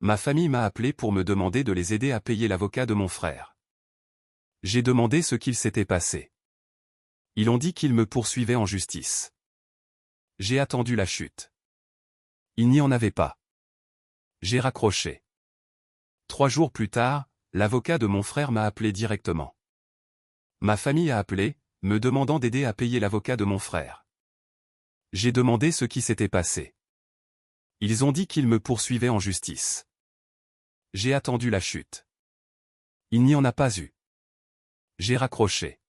Ma famille m'a appelé pour me demander de les aider à payer l'avocat de mon frère. J'ai demandé ce qu'il s'était passé. Ils ont dit qu'ils me poursuivaient en justice. J'ai attendu la chute. Il n'y en avait pas. J'ai raccroché. 3 jours plus tard, l'avocat de mon frère m'a appelé directement. Ma famille a appelé, me demandant d'aider à payer l'avocat de mon frère. J'ai demandé ce qui s'était passé. Ils ont dit qu'ils me poursuivaient en justice. J'ai attendu la chute. Il n'y en a pas eu. J'ai raccroché.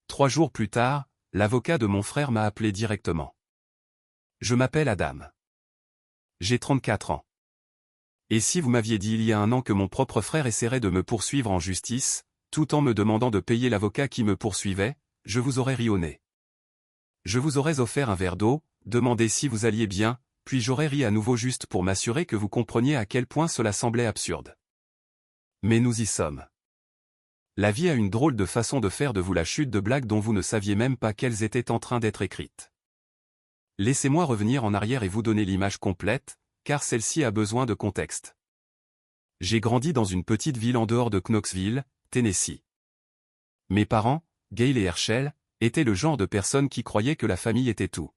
3 jours plus tard, l'avocat de mon frère m'a appelé directement. Je m'appelle Adam. J'ai 34 ans. Et si vous m'aviez dit il y a un an que mon propre frère essaierait de me poursuivre en justice, tout en me demandant de payer l'avocat qui me poursuivait, je vous aurais ri au nez. Je vous aurais offert un verre d'eau, demandé si vous alliez bien, puis j'aurais ri à nouveau juste pour m'assurer que vous compreniez à quel point cela semblait absurde. Mais nous y sommes. La vie a une drôle de façon de faire de vous la chute de blagues dont vous ne saviez même pas qu'elles étaient en train d'être écrites. Laissez-moi revenir en arrière et vous donner l'image complète, car celle-ci a besoin de contexte. J'ai grandi dans une petite ville en dehors de Knoxville, Tennessee. Mes parents, Gail et Herschel, étaient le genre de personnes qui croyaient que la famille était tout.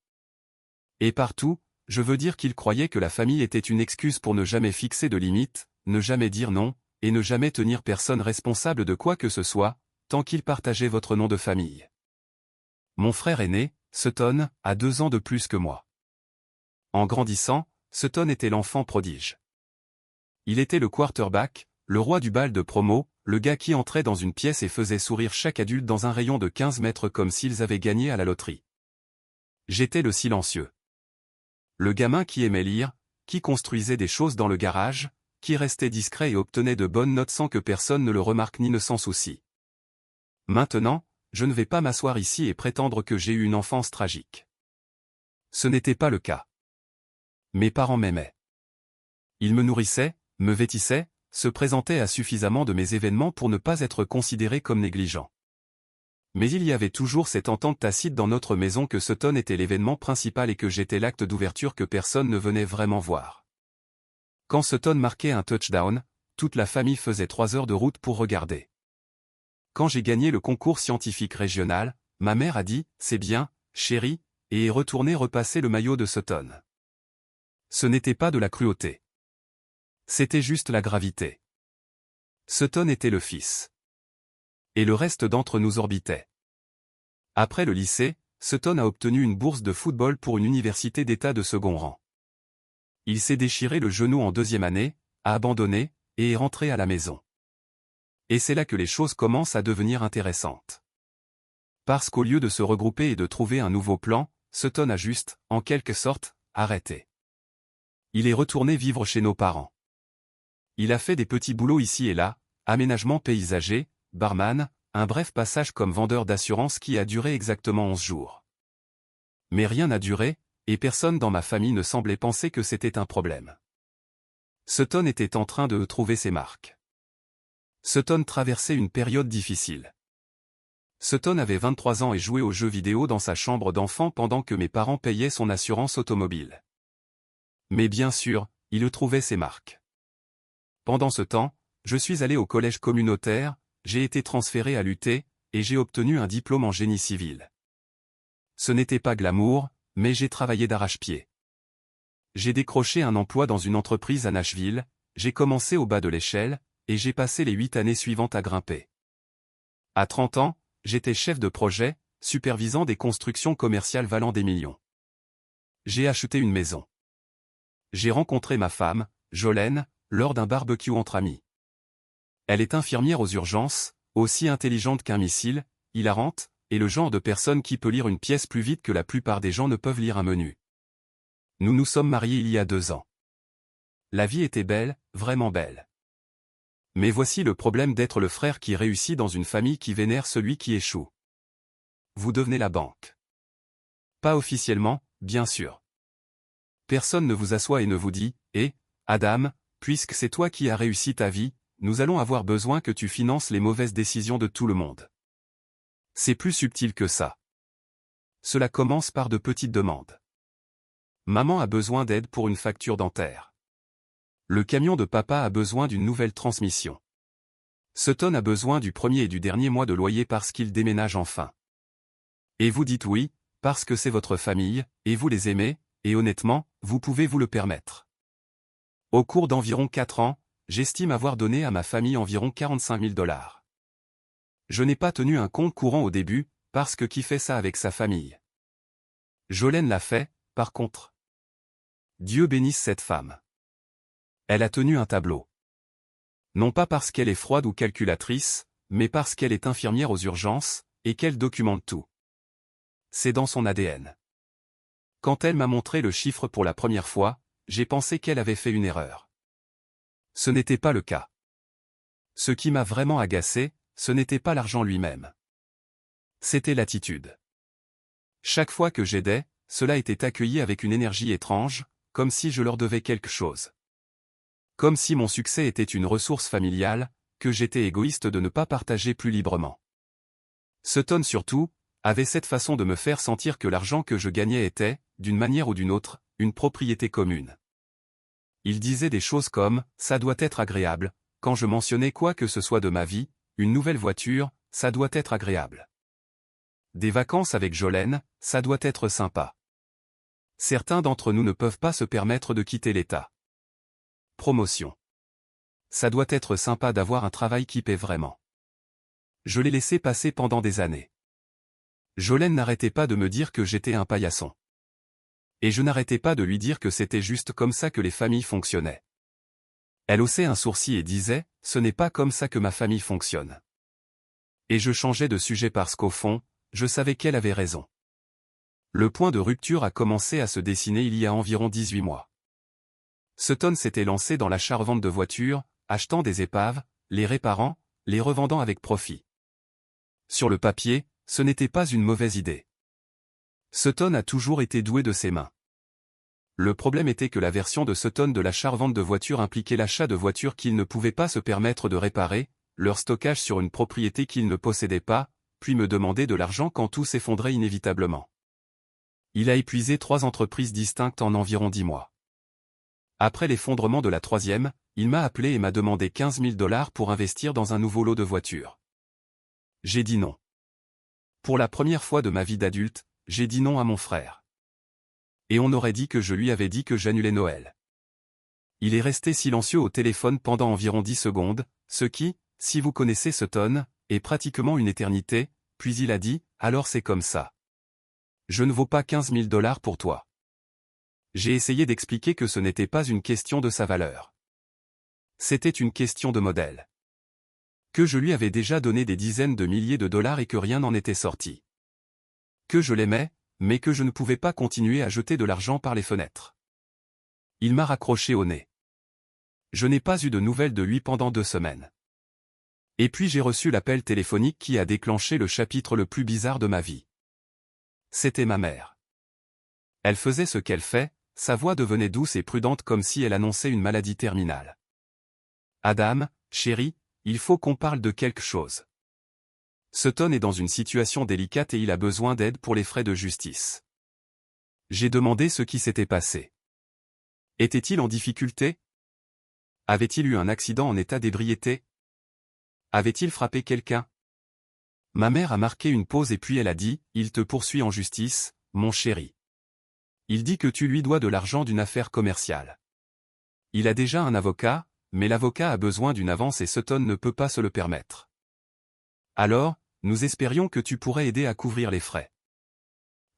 Et partout, je veux dire qu'ils croyaient que la famille était une excuse pour ne jamais fixer de limites, ne jamais dire non, et ne jamais tenir personne responsable de quoi que ce soit, tant qu'ils partageaient votre nom de famille. Mon frère aîné, Sutton, a 2 ans de plus que moi. En grandissant, Sutton était l'enfant prodige. Il était le quarterback, le roi du bal de promo, le gars qui entrait dans une pièce et faisait sourire chaque adulte dans un rayon de 15 mètres comme s'ils avaient gagné à la loterie. J'étais le silencieux. Le gamin qui aimait lire, qui construisait des choses dans le garage, qui restait discret et obtenait de bonnes notes sans que personne ne le remarque ni ne s'en soucie. Maintenant, je ne vais pas m'asseoir ici et prétendre que j'ai eu une enfance tragique. Ce n'était pas le cas. Mes parents m'aimaient. Ils me nourrissaient, me vêtissaient, se présentaient à suffisamment de mes événements pour ne pas être considérés comme négligents. Mais il y avait toujours cette entente tacite dans notre maison que Sutton était l'événement principal et que j'étais l'acte d'ouverture que personne ne venait vraiment voir. Quand Sutton marquait un touchdown, toute la famille faisait 3 heures de route pour regarder. Quand j'ai gagné le concours scientifique régional, ma mère a dit « C'est bien, chérie », et est retournée repasser le maillot de Sutton. Ce n'était pas de la cruauté. C'était juste la gravité. Sutton était le fils. Et le reste d'entre nous orbitait. Après le lycée, Sutton a obtenu une bourse de football pour une université d'État de second rang. Il s'est déchiré le genou en 2e année, a abandonné, et est rentré à la maison. Et c'est là que les choses commencent à devenir intéressantes. Parce qu'au lieu de se regrouper et de trouver un nouveau plan, Sutton a juste, en quelque sorte, arrêté. Il est retourné vivre chez nos parents. Il a fait des petits boulots ici et là, aménagement paysager, barman, un bref passage comme vendeur d'assurance qui a duré exactement 11 jours. Mais rien n'a duré, et personne dans ma famille ne semblait penser que c'était un problème. Sutton était en train de trouver ses marques. Sutton traversait une période difficile. Sutton avait 23 ans et jouait aux jeux vidéo dans sa chambre d'enfant pendant que mes parents payaient son assurance automobile. Mais bien sûr, il trouvait ses marques. Pendant ce temps, je suis allé au collège communautaire, j'ai été transféré à l'UT, et j'ai obtenu un diplôme en génie civil. Ce n'était pas glamour, mais j'ai travaillé d'arrache-pied. J'ai décroché un emploi dans une entreprise à Nashville, j'ai commencé au bas de l'échelle, et j'ai passé les 8 années suivantes à grimper. À 30 ans, j'étais chef de projet, supervisant des constructions commerciales valant des millions. J'ai acheté une maison. J'ai rencontré ma femme, Jolene, lors d'un barbecue entre amis. Elle est infirmière aux urgences, aussi intelligente qu'un missile, hilarante, et le genre de personne qui peut lire une pièce plus vite que la plupart des gens ne peuvent lire un menu. Nous nous sommes mariés il y a 2 ans. La vie était belle, vraiment belle. Mais voici le problème d'être le frère qui réussit dans une famille qui vénère celui qui échoue. Vous devenez la banque. Pas officiellement, bien sûr. Personne ne vous assoit et ne vous dit « Eh, Adam, puisque c'est toi qui as réussi ta vie, nous allons avoir besoin que tu finances les mauvaises décisions de tout le monde. » C'est plus subtil que ça. Cela commence par de petites demandes. Maman a besoin d'aide pour une facture dentaire. Le camion de papa a besoin d'une nouvelle transmission. Sutton a besoin du premier et du dernier mois de loyer parce qu'il déménage enfin. Et vous dites oui, parce que c'est votre famille, et vous les aimez, et honnêtement, vous pouvez vous le permettre. Au cours d'environ 4 ans, j'estime avoir donné à ma famille environ 45 000 $. Je n'ai pas tenu un compte courant au début, parce que qui fait ça avec sa famille? Jolene l'a fait, par contre. Dieu bénisse cette femme. Elle a tenu un tableau. Non pas parce qu'elle est froide ou calculatrice, mais parce qu'elle est infirmière aux urgences, et qu'elle documente tout. C'est dans son ADN. Quand elle m'a montré le chiffre pour la première fois, j'ai pensé qu'elle avait fait une erreur. Ce n'était pas le cas. Ce qui m'a vraiment agacé, ce n'était pas l'argent lui-même. C'était l'attitude. Chaque fois que j'aidais, cela était accueilli avec une énergie étrange, comme si je leur devais quelque chose. Comme si mon succès était une ressource familiale, que j'étais égoïste de ne pas partager plus librement. Sutton surtout, avait cette façon de me faire sentir que l'argent que je gagnais était, d'une manière ou d'une autre, une propriété commune. Il disait des choses comme « ça doit être agréable », quand je mentionnais quoi que ce soit de ma vie, une nouvelle voiture, ça doit être agréable. Des vacances avec Jolene, ça doit être sympa. Certains d'entre nous ne peuvent pas se permettre de quitter l'État. Promotion. Ça doit être sympa d'avoir un travail qui paie vraiment. Je l'ai laissé passer pendant des années. Jolene n'arrêtait pas de me dire que j'étais un paillasson. Et je n'arrêtais pas de lui dire que c'était juste comme ça que les familles fonctionnaient. Elle haussait un sourcil et disait, « Ce n'est pas comme ça que ma famille fonctionne. » Et je changeais de sujet parce qu'au fond, je savais qu'elle avait raison. Le point de rupture a commencé à se dessiner il y a environ 18 mois. Sutton s'était lancé dans l'achat-revente de voitures, achetant des épaves, les réparant, les revendant avec profit. Sur le papier, ce n'était pas une mauvaise idée. Sutton a toujours été doué de ses mains. Le problème était que la version de Sutton de l'achat-revente de voitures impliquait l'achat de voitures qu'il ne pouvait pas se permettre de réparer, leur stockage sur une propriété qu'il ne possédait pas, puis me demander de l'argent quand tout s'effondrait inévitablement. Il a épuisé 3 entreprises distinctes en environ 10 mois. Après l'effondrement de la 3e, il m'a appelé et m'a demandé 15 000 $ pour investir dans un nouveau lot de voitures. J'ai dit non. Pour la première fois de ma vie d'adulte, j'ai dit non à mon frère. Et on aurait dit que je lui avais dit que j'annulais Noël. Il est resté silencieux au téléphone pendant environ 10 secondes, ce qui, si vous connaissez Sutton, est pratiquement une éternité, puis il a dit, « Alors c'est comme ça. Je ne vaux pas 15 000 $ pour toi. » J'ai essayé d'expliquer que ce n'était pas une question de sa valeur. C'était une question de modèle. Que je lui avais déjà donné des dizaines de milliers de dollars et que rien n'en était sorti. Que je l'aimais, mais que je ne pouvais pas continuer à jeter de l'argent par les fenêtres. Il m'a raccroché au nez. Je n'ai pas eu de nouvelles de lui pendant 2 semaines. Et puis j'ai reçu l'appel téléphonique qui a déclenché le chapitre le plus bizarre de ma vie. C'était ma mère. Elle faisait ce qu'elle fait, sa voix devenait douce et prudente comme si elle annonçait une maladie terminale. « Adam, chéri, il faut qu'on parle de quelque chose. Sutton est dans une situation délicate et il a besoin d'aide pour les frais de justice. » J'ai demandé ce qui s'était passé. Était-il en difficulté? Avait-il eu un accident en état d'ébriété? Avait-il frappé quelqu'un? Ma mère a marqué une pause et puis elle a dit, « Il te poursuit en justice, mon chéri. Il dit que tu lui dois de l'argent d'une affaire commerciale. Il a déjà un avocat, mais l'avocat a besoin d'une avance et Sutton ne peut pas se le permettre. Alors, nous espérions que tu pourrais aider à couvrir les frais. »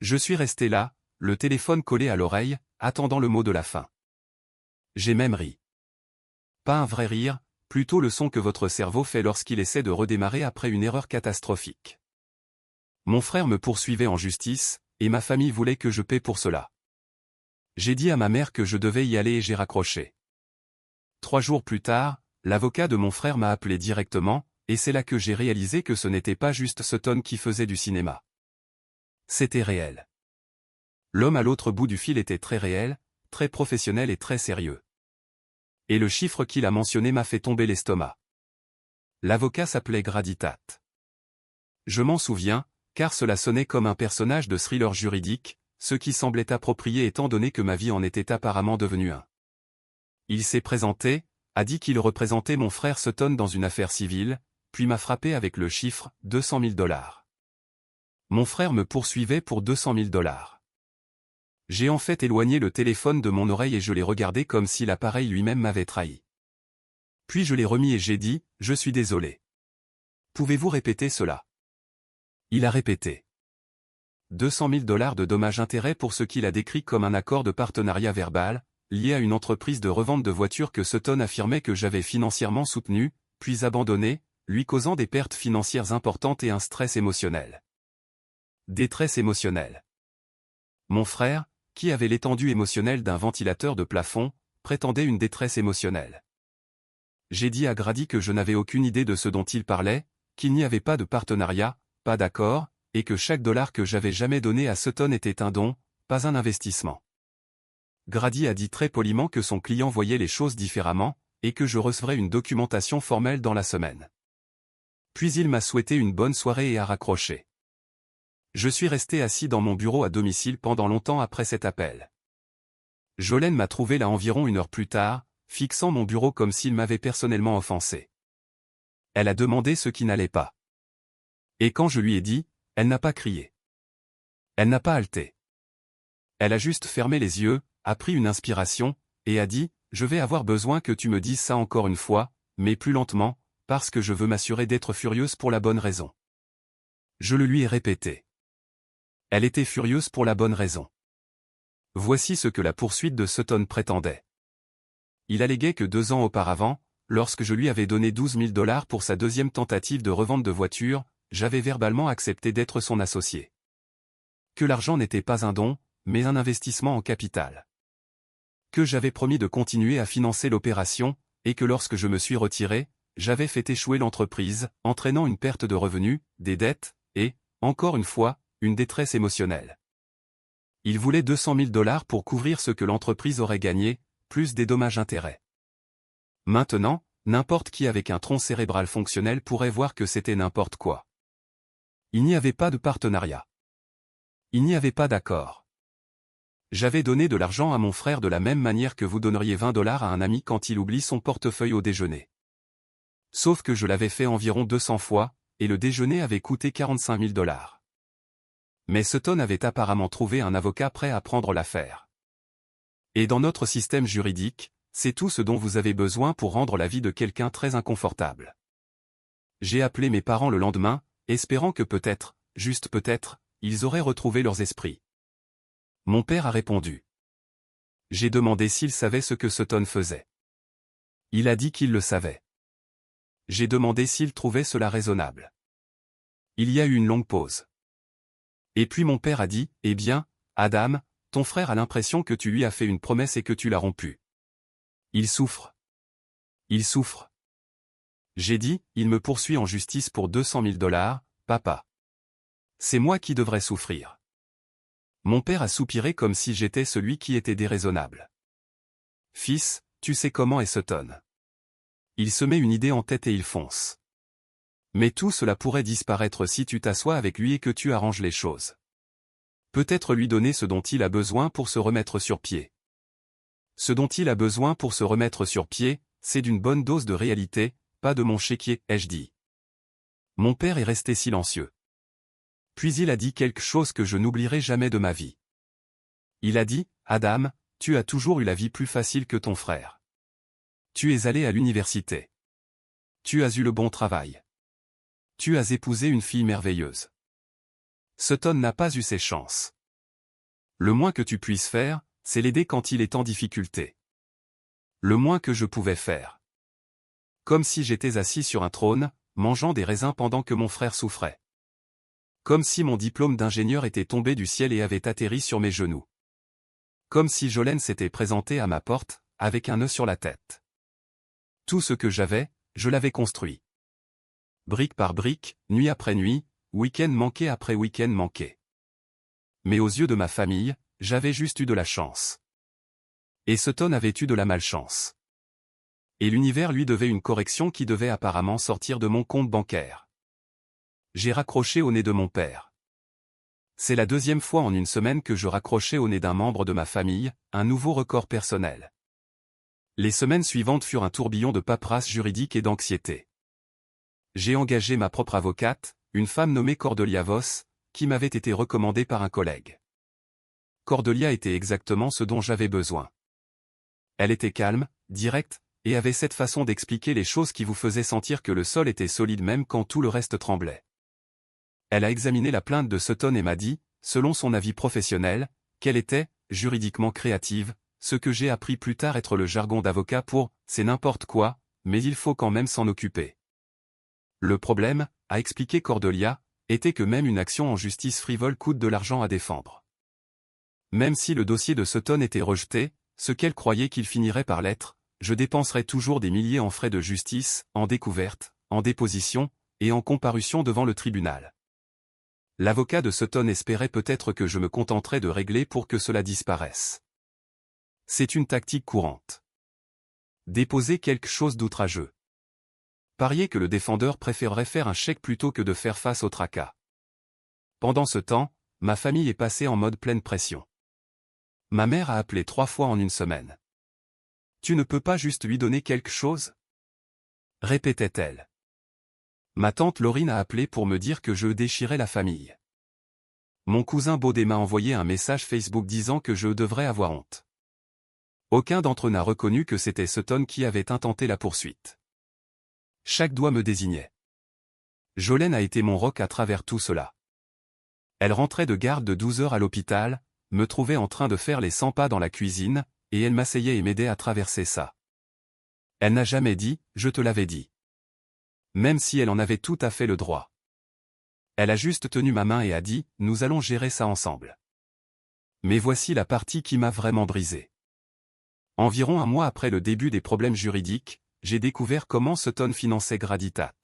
Je suis resté là, le téléphone collé à l'oreille, attendant le mot de la fin. J'ai même ri. Pas un vrai rire, plutôt le son que votre cerveau fait lorsqu'il essaie de redémarrer après une erreur catastrophique. Mon frère me poursuivait en justice, et ma famille voulait que je paie pour cela. J'ai dit à ma mère que je devais y aller et j'ai raccroché. 3 jours plus tard, l'avocat de mon frère m'a appelé directement, et c'est là que j'ai réalisé que ce n'était pas juste Sutton qui faisait du cinéma. C'était réel. L'homme à l'autre bout du fil était très réel, très professionnel et très sérieux. Et le chiffre qu'il a mentionné m'a fait tomber l'estomac. L'avocat s'appelait Grady Tate. Je m'en souviens, car cela sonnait comme un personnage de thriller juridique, ce qui semblait approprié étant donné que ma vie en était apparemment devenue un. Il s'est présenté, a dit qu'il représentait mon frère Sutton dans une affaire civile, puis m'a frappé avec le chiffre 200 000 $. Mon frère me poursuivait pour 200 000 $. J'ai en fait éloigné le téléphone de mon oreille et je l'ai regardé comme si l'appareil lui-même m'avait trahi. Puis je l'ai remis et j'ai dit, je suis désolé. Pouvez-vous répéter cela? Il a répété. 200 000 $ de dommages-intérêts pour ce qu'il a décrit comme un accord de partenariat verbal, lié à une entreprise de revente de voitures que Sutton affirmait que j'avais financièrement soutenue, puis abandonnée, lui causant des pertes financières importantes et un stress émotionnel. Détresse émotionnelle. Mon frère, qui avait l'étendue émotionnelle d'un ventilateur de plafond, prétendait une détresse émotionnelle. J'ai dit à Grady que je n'avais aucune idée de ce dont il parlait, qu'il n'y avait pas de partenariat, pas d'accord, et que chaque dollar que j'avais jamais donné à Sutton était un don, pas un investissement. Grady a dit très poliment que son client voyait les choses différemment, et que je recevrais une documentation formelle dans la semaine. Puis il m'a souhaité une bonne soirée et a raccroché. Je suis resté assis dans mon bureau à domicile pendant longtemps après cet appel. Jolene m'a trouvé là environ 1 heure plus tard, fixant mon bureau comme s'il m'avait personnellement offensé. Elle a demandé ce qui n'allait pas. Et quand je lui ai dit, elle n'a pas crié. Elle n'a pas haleté. Elle a juste fermé les yeux, a pris une inspiration, et a dit, « Je vais avoir besoin que tu me dises ça encore une fois, mais plus lentement, parce que je veux m'assurer d'être furieuse pour la bonne raison. » Je le lui ai répété. Elle était furieuse pour la bonne raison. Voici ce que la poursuite de Sutton prétendait. Il alléguait que 2 ans auparavant, lorsque je lui avais donné 12 000 $ pour sa deuxième tentative de revente de voiture, j'avais verbalement accepté d'être son associé. Que l'argent n'était pas un don, mais un investissement en capital. Que j'avais promis de continuer à financer l'opération, et que lorsque je me suis retiré, j'avais fait échouer l'entreprise, entraînant une perte de revenus, des dettes, et, encore une fois, une détresse émotionnelle. Il voulait 200 000 $ pour couvrir ce que l'entreprise aurait gagné, plus des dommages-intérêts. Maintenant, n'importe qui avec un tronc cérébral fonctionnel pourrait voir que c'était n'importe quoi. Il n'y avait pas de partenariat. Il n'y avait pas d'accord. J'avais donné de l'argent à mon frère de la même manière que vous donneriez 20 $ à un ami quand il oublie son portefeuille au déjeuner. Sauf que je l'avais fait environ 200 fois, et le déjeuner avait coûté 45 000 $. Mais Sutton avait apparemment trouvé un avocat prêt à prendre l'affaire. Et dans notre système juridique, c'est tout ce dont vous avez besoin pour rendre la vie de quelqu'un très inconfortable. J'ai appelé mes parents le lendemain, espérant que peut-être, juste peut-être, ils auraient retrouvé leurs esprits. Mon père a répondu. J'ai demandé s'il savait ce que Sutton faisait. Il a dit qu'il le savait. J'ai demandé s'il trouvait cela raisonnable. Il y a eu une longue pause. Et puis mon père a dit, « Eh bien, Adam, ton frère a l'impression que tu lui as fait une promesse et que tu l'as rompue. Il souffre. Il souffre. » J'ai dit, « Il me poursuit en justice pour 200 000 $, papa. C'est moi qui devrais souffrir. » Mon père a soupiré comme si j'étais celui qui était déraisonnable. « Fils, tu sais comment est Sutton. Il se met une idée en tête et il fonce. Mais tout cela pourrait disparaître si tu t'assois avec lui et que tu arranges les choses. Peut-être lui donner ce dont il a besoin pour se remettre sur pied. Ce dont il a besoin pour se remettre sur pied, c'est d'une bonne dose de réalité, pas de mon chéquier, ai-je dit. » Mon père est resté silencieux. Puis il a dit quelque chose que je n'oublierai jamais de ma vie. Il a dit, « Adam, tu as toujours eu la vie plus facile que ton frère. Tu es allé à l'université. Tu as eu le bon travail. Tu as épousé une fille merveilleuse. Sutton n'a pas eu ses chances. Le moins que tu puisses faire, c'est l'aider quand il est en difficulté. Le moins que je pouvais faire. Comme si j'étais assis sur un trône, mangeant des raisins pendant que mon frère souffrait. Comme si mon diplôme d'ingénieur était tombé du ciel et avait atterri sur mes genoux. Comme si Jolene s'était présentée à ma porte, avec un nœud sur la tête. Tout ce que j'avais, je l'avais construit. Brique par brique, nuit après nuit, week-end manqué après week-end manqué. Mais aux yeux de ma famille, j'avais juste eu de la chance. Et Sutton avait eu de la malchance. Et l'univers lui devait une correction qui devait apparemment sortir de mon compte bancaire. J'ai raccroché au nez de mon père. C'est la 2e fois en une semaine que je raccrochais au nez d'un membre de ma famille, un nouveau record personnel. Les semaines suivantes furent un tourbillon de paperasse juridique et d'anxiété. J'ai engagé ma propre avocate, une femme nommée Cordelia Voss, qui m'avait été recommandée par un collègue. Cordelia était exactement ce dont j'avais besoin. Elle était calme, directe, et avait cette façon d'expliquer les choses qui vous faisait sentir que le sol était solide même quand tout le reste tremblait. Elle a examiné la plainte de Sutton et m'a dit, selon son avis professionnel, qu'elle était, juridiquement créative, ce que j'ai appris plus tard être le jargon d'avocat pour « c'est n'importe quoi, mais il faut quand même s'en occuper ». Le problème, a expliqué Cordelia, était que même une action en justice frivole coûte de l'argent à défendre. Même si le dossier de Sutton était rejeté, ce qu'elle croyait qu'il finirait par l'être, je dépenserais toujours des milliers en frais de justice, en découverte, en déposition, et en comparution devant le tribunal. L'avocat de Sutton espérait peut-être que je me contenterais de régler pour que cela disparaisse. C'est une tactique courante. Déposer quelque chose d'outrageux. Parier que le défendeur préférerait faire un chèque plutôt que de faire face au tracas. Pendant ce temps, ma famille est passée en mode pleine pression. Ma mère a appelé 3 fois en une semaine. « Tu ne peux pas juste lui donner quelque chose ?» répétait-elle. Ma tante Laurine a appelé pour me dire que je déchirais la famille. Mon cousin Baudet m'a envoyé un message Facebook disant que je devrais avoir honte. Aucun d'entre eux n'a reconnu que c'était Sutton qui avait intenté la poursuite. Chaque doigt me désignait. Jolene a été mon roc à travers tout cela. Elle rentrait de garde de 12 heures à l'hôpital, me trouvait en train de faire les 100 pas dans la cuisine, et elle m'asseyait et m'aidait à traverser ça. Elle n'a jamais dit « je te l'avais dit ». Même si elle en avait tout à fait le droit. Elle a juste tenu ma main et a dit « nous allons gérer ça ensemble ». Mais voici la partie qui m'a vraiment brisé. Environ un mois après le début des problèmes juridiques, j'ai découvert comment Sutton finançait Graditat.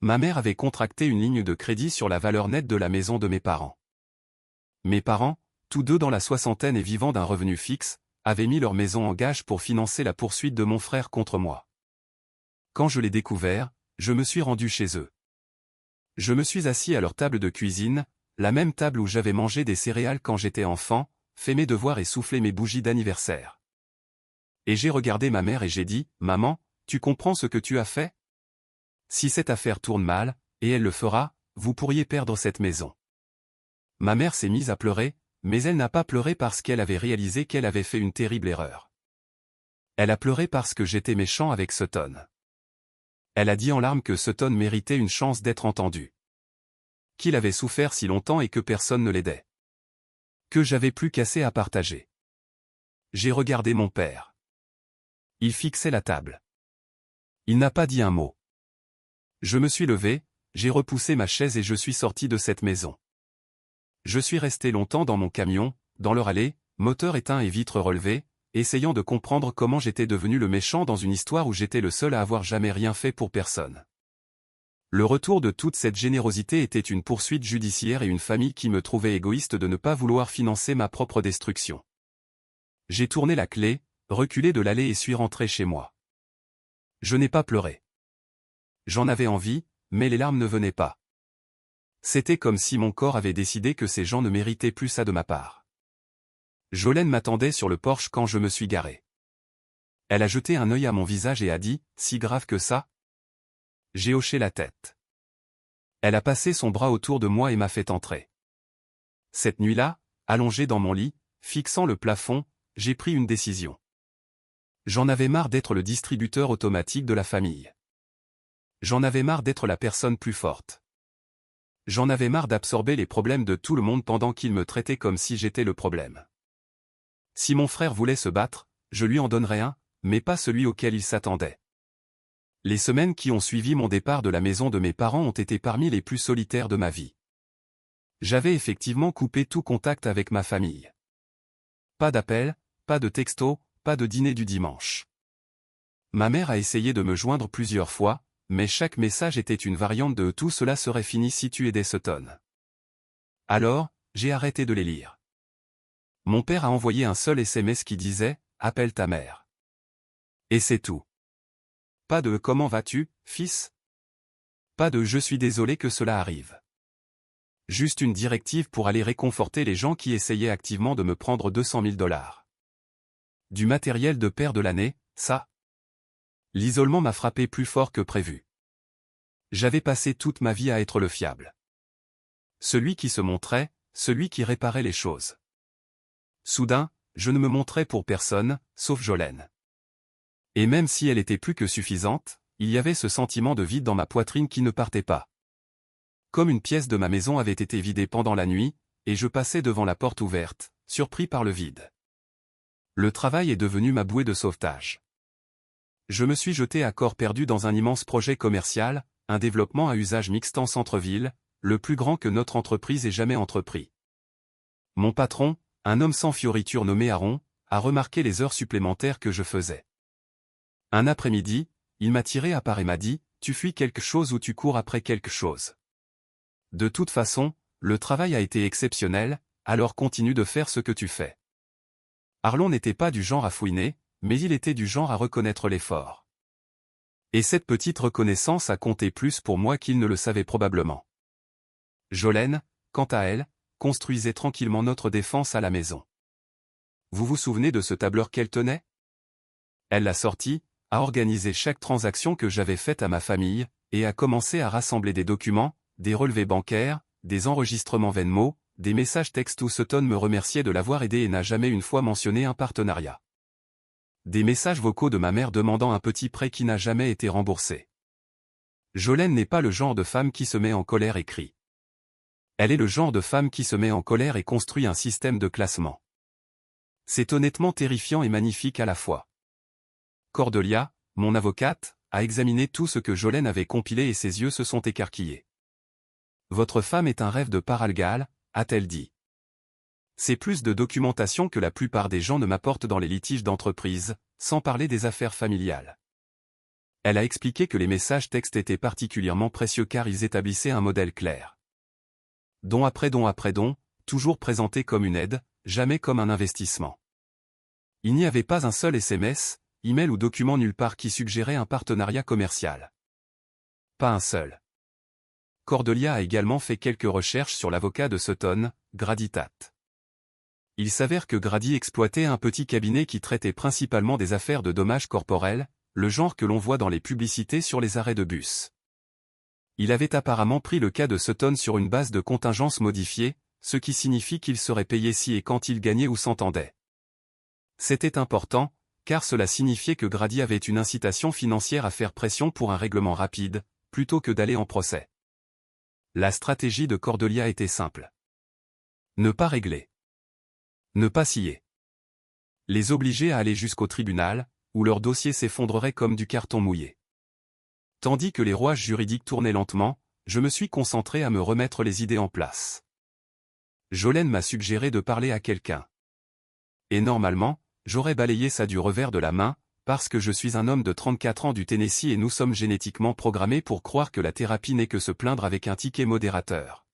Ma mère avait contracté une ligne de crédit sur la valeur nette de la maison de mes parents. Mes parents, tous deux dans la soixantaine et vivant d'un revenu fixe, avaient mis leur maison en gage pour financer la poursuite de mon frère contre moi. Quand je l'ai découvert, je me suis rendu chez eux. Je me suis assis à leur table de cuisine, la même table où j'avais mangé des céréales quand j'étais enfant, fait mes devoirs et soufflé mes bougies d'anniversaire. Et j'ai regardé ma mère et j'ai dit, « Maman, tu comprends ce que tu as fait ? Si cette affaire tourne mal, et elle le fera, vous pourriez perdre cette maison. » Ma mère s'est mise à pleurer, mais elle n'a pas pleuré parce qu'elle avait réalisé qu'elle avait fait une terrible erreur. Elle a pleuré parce que j'étais méchant avec Sutton. Elle a dit en larmes que Sutton méritait une chance d'être entendu. Qu'il avait souffert si longtemps et que personne ne l'aidait. Que j'avais plus qu'assez à partager. J'ai regardé mon père. Il fixait la table. Il n'a pas dit un mot. Je me suis levé, j'ai repoussé ma chaise et je suis sorti de cette maison. Je suis resté longtemps dans mon camion, dans leur allée, moteur éteint et vitres relevées, essayant de comprendre comment j'étais devenu le méchant dans une histoire où j'étais le seul à avoir jamais rien fait pour personne. Le retour de toute cette générosité était une poursuite judiciaire et une famille qui me trouvait égoïste de ne pas vouloir financer ma propre destruction. J'ai tourné la clé, reculé de l'allée et suis rentré chez moi. Je n'ai pas pleuré. J'en avais envie, mais les larmes ne venaient pas. C'était comme si mon corps avait décidé que ces gens ne méritaient plus ça de ma part. Jolene m'attendait sur le porche quand je me suis garé. Elle a jeté un œil à mon visage et a dit « Si grave que ça ?» J'ai hoché la tête. Elle a passé son bras autour de moi et m'a fait entrer. Cette nuit-là, allongé dans mon lit, fixant le plafond, j'ai pris une décision. J'en avais marre d'être le distributeur automatique de la famille. J'en avais marre d'être la personne plus forte. J'en avais marre d'absorber les problèmes de tout le monde pendant qu'ils me traitaient comme si j'étais le problème. Si mon frère voulait se battre, je lui en donnerais un, mais pas celui auquel il s'attendait. Les semaines qui ont suivi mon départ de la maison de mes parents ont été parmi les plus solitaires de ma vie. J'avais effectivement coupé tout contact avec ma famille. Pas d'appel, pas de texto, pas de dîner du dimanche. Ma mère a essayé de me joindre plusieurs fois, mais chaque message était une variante de « tout cela serait fini si tu aidais Sutton ». Alors, j'ai arrêté de les lire. Mon père a envoyé un seul SMS qui disait « Appelle ta mère ». Et c'est tout. Pas de « Comment vas-tu, fils ?» Pas de « Je suis désolé que cela arrive ». Juste une directive pour aller réconforter les gens qui essayaient activement de me prendre 200 000 $. Du matériel de paire de l'année, ça. L'isolement m'a frappé plus fort que prévu. J'avais passé toute ma vie à être le fiable. Celui qui se montrait, celui qui réparait les choses. Soudain, je ne me montrais pour personne, sauf Jolene. Et même si elle était plus que suffisante, il y avait ce sentiment de vide dans ma poitrine qui ne partait pas. Comme une pièce de ma maison avait été vidée pendant la nuit, et je passais devant la porte ouverte, surpris par le vide. Le travail est devenu ma bouée de sauvetage. Je me suis jeté à corps perdu dans un immense projet commercial, un développement à usage mixte en centre-ville, le plus grand que notre entreprise ait jamais entrepris. Mon patron, un homme sans fioriture nommé Aaron, a remarqué les heures supplémentaires que je faisais. Un après-midi, il m'a tiré à part et m'a dit, « Tu fuis quelque chose ou tu cours après quelque chose. De toute façon, le travail a été exceptionnel, alors continue de faire ce que tu fais. » Arlon n'était pas du genre à fouiner, mais il était du genre à reconnaître l'effort. Et cette petite reconnaissance a compté plus pour moi qu'il ne le savait probablement. Jolene, quant à elle, construisait tranquillement notre défense à la maison. Vous vous souvenez de ce tableur qu'elle tenait? Elle l'a sorti, a organisé chaque transaction que j'avais faite à ma famille, et a commencé à rassembler des documents, des relevés bancaires, des enregistrements Venmo, des messages textes où Sutton me remerciait de l'avoir aidé et n'a jamais une fois mentionné un partenariat. Des messages vocaux de ma mère demandant un petit prêt qui n'a jamais été remboursé. Jolene n'est pas le genre de femme qui se met en colère et crie. Elle est le genre de femme qui se met en colère et construit un système de classement. C'est honnêtement terrifiant et magnifique à la fois. Cordelia, mon avocate, a examiné tout ce que Jolene avait compilé et ses yeux se sont écarquillés. « Votre femme est un rêve de paralgale », a-t-elle dit. C'est plus de documentation que la plupart des gens ne m'apportent dans les litiges d'entreprise, sans parler des affaires familiales. Elle a expliqué que les messages textes étaient particulièrement précieux car ils établissaient un modèle clair. Don après don après don, toujours présenté comme une aide, jamais comme un investissement. Il n'y avait pas un seul SMS, email ou document nulle part qui suggérait un partenariat commercial. Pas un seul. Cordelia a également fait quelques recherches sur l'avocat de Sutton, Grady Tate. Il s'avère que Grady exploitait un petit cabinet qui traitait principalement des affaires de dommages corporels, le genre que l'on voit dans les publicités sur les arrêts de bus. Il avait apparemment pris le cas de Sutton sur une base de contingence modifiée, ce qui signifie qu'il serait payé si et quand il gagnait ou s'entendait. C'était important, car cela signifiait que Grady avait une incitation financière à faire pression pour un règlement rapide, plutôt que d'aller en procès. La stratégie de Cordelia était simple. Ne pas régler. Ne pas scier. Les obliger à aller jusqu'au tribunal, où leur dossier s'effondrerait comme du carton mouillé. Tandis que les rouages juridiques tournaient lentement, je me suis concentré à me remettre les idées en place. Jolene m'a suggéré de parler à quelqu'un. Et normalement, j'aurais balayé ça du revers de la main, parce que je suis un homme de 34 ans du Tennessee et nous sommes génétiquement programmés pour croire que la thérapie n'est que se plaindre avec un ticket modérateur.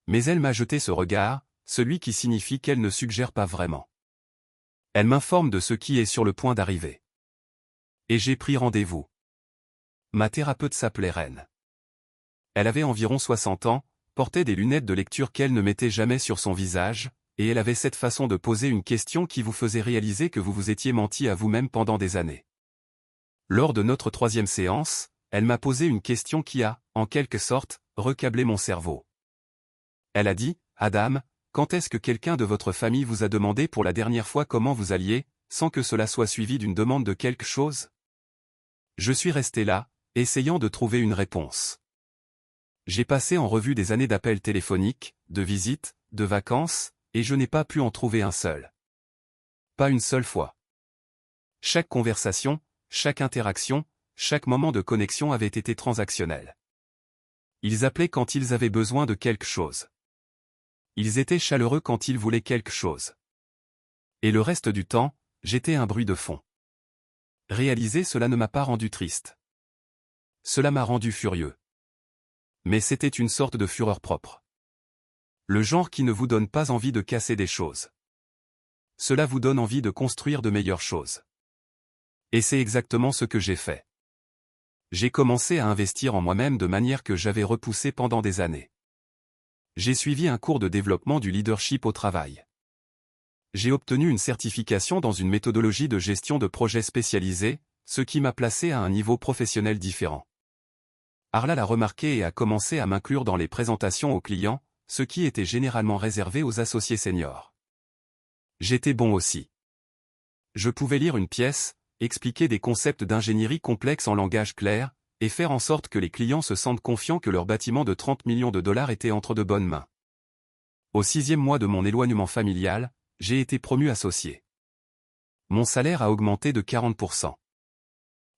Mais elle m'a jeté ce regard, celui qui signifie qu'elle ne suggère pas vraiment. Elle m'informe de ce qui est sur le point d'arriver. Et j'ai pris rendez-vous. Ma thérapeute s'appelait Reine. Elle avait environ 60 ans, portait des lunettes de lecture qu'elle ne mettait jamais sur son visage, et elle avait cette façon de poser une question qui vous faisait réaliser que vous vous étiez menti à vous-même pendant des années. Lors de notre 3e séance, elle m'a posé une question qui a, en quelque sorte, recablé mon cerveau. Elle a dit, « Adam, quand est-ce que quelqu'un de votre famille vous a demandé pour la dernière fois comment vous alliez, sans que cela soit suivi d'une demande de quelque chose ?» Je suis resté là, essayant de trouver une réponse. J'ai passé en revue des années d'appels téléphoniques, de visites, de vacances, et je n'ai pas pu en trouver un seul. Pas une seule fois. Chaque conversation, chaque interaction, chaque moment de connexion avait été transactionnel. Ils appelaient quand ils avaient besoin de quelque chose. Ils étaient chaleureux quand ils voulaient quelque chose. Et le reste du temps, j'étais un bruit de fond. Réaliser cela ne m'a pas rendu triste. Cela m'a rendu furieux. Mais c'était une sorte de fureur propre. Le genre qui ne vous donne pas envie de casser des choses. Cela vous donne envie de construire de meilleures choses. Et c'est exactement ce que j'ai fait. J'ai commencé à investir en moi-même de manière que j'avais repoussée pendant des années. J'ai suivi un cours de développement du leadership au travail. J'ai obtenu une certification dans une méthodologie de gestion de projets spécialisée, ce qui m'a placé à un niveau professionnel différent. Arla l'a remarqué et a commencé à m'inclure dans les présentations aux clients, ce qui était généralement réservé aux associés seniors. J'étais bon aussi. Je pouvais lire une pièce, expliquer des concepts d'ingénierie complexes en langage clair, et faire en sorte que les clients se sentent confiants que leur bâtiment de 30 millions de dollars était entre de bonnes mains. Au 6e mois de mon éloignement familial, j'ai été promu associé. Mon salaire a augmenté de 40%.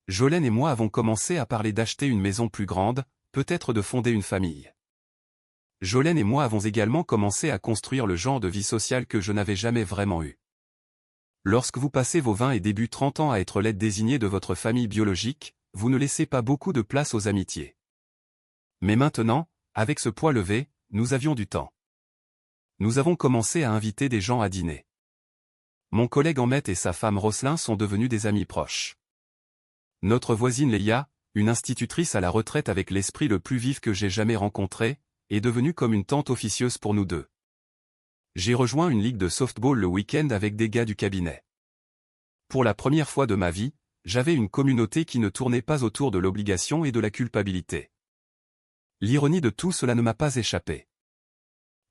Jolene et moi avons commencé à parler d'acheter une maison plus grande, peut-être de fonder une famille. Jolene et moi avons également commencé à construire le genre de vie sociale que je n'avais jamais vraiment eu. Lorsque vous passez vos 20 et début 30 ans à être l'aide désignée de votre famille biologique, vous ne laissez pas beaucoup de place aux amitiés. Mais maintenant, avec ce poids levé, nous avions du temps. Nous avons commencé à inviter des gens à dîner. Mon collègue Ahmet et sa femme Roslin sont devenus des amis proches. Notre voisine Leia, une institutrice à la retraite avec l'esprit le plus vif que j'ai jamais rencontré, est devenue comme une tante officieuse pour nous deux. J'ai rejoint une ligue de softball le week-end avec des gars du cabinet. Pour la première fois de ma vie, j'avais une communauté qui ne tournait pas autour de l'obligation et de la culpabilité. L'ironie de tout cela ne m'a pas échappé.